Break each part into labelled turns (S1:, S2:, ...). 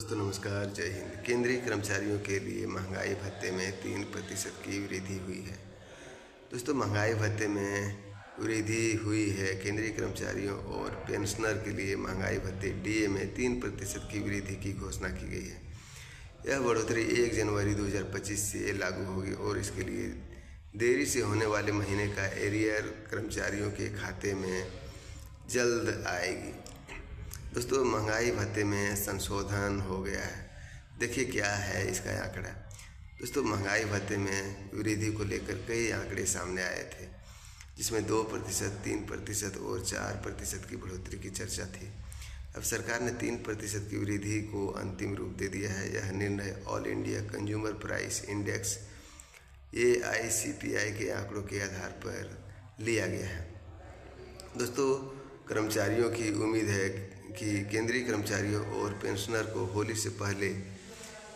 S1: दोस्तों नमस्कार, जय हिंद। केंद्रीय कर्मचारियों के लिए महंगाई भत्ते में 3% की वृद्धि हुई है। दोस्तों महंगाई भत्ते में वृद्धि हुई है। केंद्रीय कर्मचारियों और पेंशनर के लिए महंगाई भत्ते डीए में 3% की वृद्धि की घोषणा की गई है। यह बढ़ोतरी 1 जनवरी 2025 से लागू होगी और इसके लिए देरी से होने वाले महीने का एरियर कर्मचारियों के खाते में जल्द आएगी। दोस्तों महंगाई भत्ते में संशोधन हो गया है। देखिए क्या है इसका आंकड़ा। दोस्तों महंगाई भत्ते में वृद्धि को लेकर कई आंकड़े सामने आए थे, जिसमें 2%, 3% और 4% की बढ़ोतरी की चर्चा थी। अब सरकार ने 3% की वृद्धि को अंतिम रूप दे दिया है। यह निर्णय all India consumer price index AICPI के आंकड़ों के आधार पर लिया गया है। दोस्तों कर्मचारियों की उम्मीद है कि केंद्रीय कर्मचारियों और पेंशनर को होली से पहले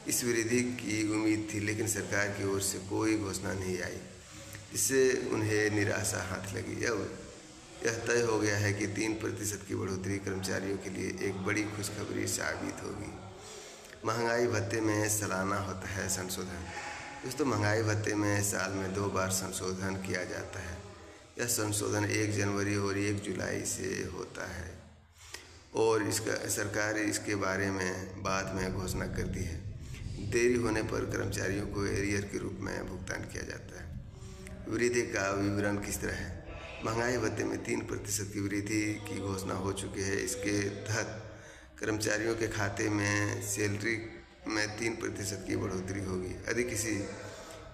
S1: इस वृद्धि की उम्मीद थी, लेकिन सरकार की ओर से कोई घोषणा नहीं आई, इससे उन्हें निराशा हाथ लगी। यह तय हो गया है कि 3% की बढ़ोतरी कर्मचारियों के लिए एक बड़ी खुशखबरी साबित होगी। महंगाई भत्ते में सालाना होता है संशोधन। दोस्तों महंगाई भत्ते में साल में 2 बार संशोधन किया जाता है। यह संशोधन 1 जनवरी और 1 जुलाई से होता है और इसका सरकार इसके बारे में बाद में घोषणा करती है। देरी होने पर कर्मचारियों को एरियर के रूप में भुगतान किया जाता है। वृद्धि का विवरण किस तरह है। महंगाई भत्ते में 3% की वृद्धि की घोषणा हो चुकी है। इसके तहत कर्मचारियों के खाते में सैलरी में 3% की बढ़ोतरी होगी। यदि किसी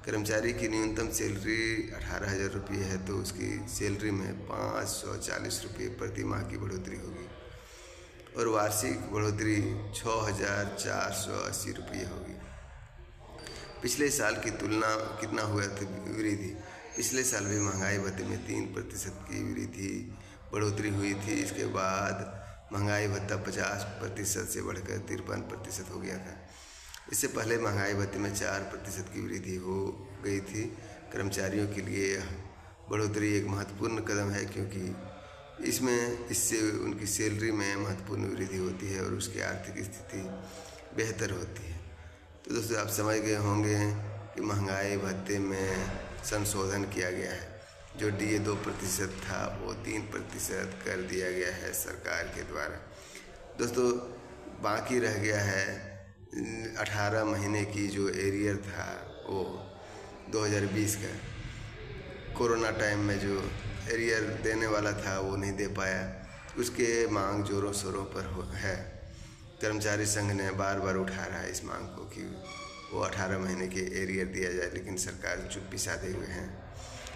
S1: कर्मचारी की न्यूनतम सैलरी 18,000 रुपये है तो उसकी सैलरी में 540 रुपये प्रति माह की बढ़ोतरी होगी और वार्षिक बढ़ोतरी 6,480 रुपये होगी। पिछले साल की तुलना कितना हुआ था वृद्धि। पिछले साल भी महंगाई भत्ते में 3% की वृद्धि बढ़ोतरी हुई थी। इसके बाद महंगाई भत्ता 50% से बढ़कर 53% हो गया था। इससे पहले महंगाई भत्ते में 4% की वृद्धि हो गई थी। कर्मचारियों के लिए यह बढ़ोतरी एक महत्वपूर्ण कदम है, क्योंकि इससे उनकी सैलरी में महत्वपूर्ण वृद्धि होती है और उसकी आर्थिक स्थिति बेहतर होती है। तो दोस्तों आप समझ गए होंगे कि महंगाई भत्ते में संशोधन किया गया है। जो डीए 2% था वो 3% कर दिया गया है सरकार के द्वारा। दोस्तों बाकी रह गया है 18 महीने की जो एरियर था वो 2020 का। कोरोना टाइम में जो एरियर देने वाला था वो नहीं दे पाया। उसके मांग जोरों शोरों पर है। कर्मचारी संघ ने बार बार उठा रहा है इस मांग को कि वो 18 महीने के एरियर दिया जाए, लेकिन सरकार चुप्पी साधे हुए हैं।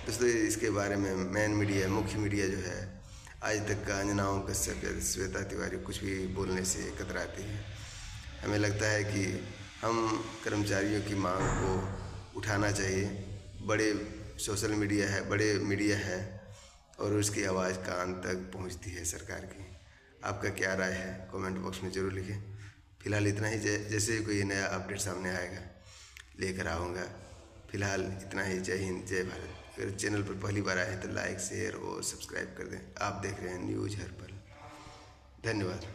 S1: दोस्तों इसके बारे में मुख्य मीडिया जो है आज तक का अंजना ओम कश्यप या श्वेता तिवारी कुछ भी बोलने से कतराती है। हमें लगता है कि हम कर्मचारियों की मांग को उठाना चाहिए। बड़े सोशल मीडिया है, बड़े मीडिया है और उसकी आवाज़ कान तक पहुंचती है सरकार की। आपका क्या राय है कमेंट बॉक्स में ज़रूर लिखें। फिलहाल इतना ही। जैसे ही कोई नया अपडेट सामने आएगा लेकर आऊँगा। फिलहाल इतना ही। जय हिंद, जय भारत। अगर चैनल पर पहली बार आए हैं तो लाइक, शेयर और सब्सक्राइब कर दें। आप देख रहे हैं न्यूज़ हर पल। धन्यवाद।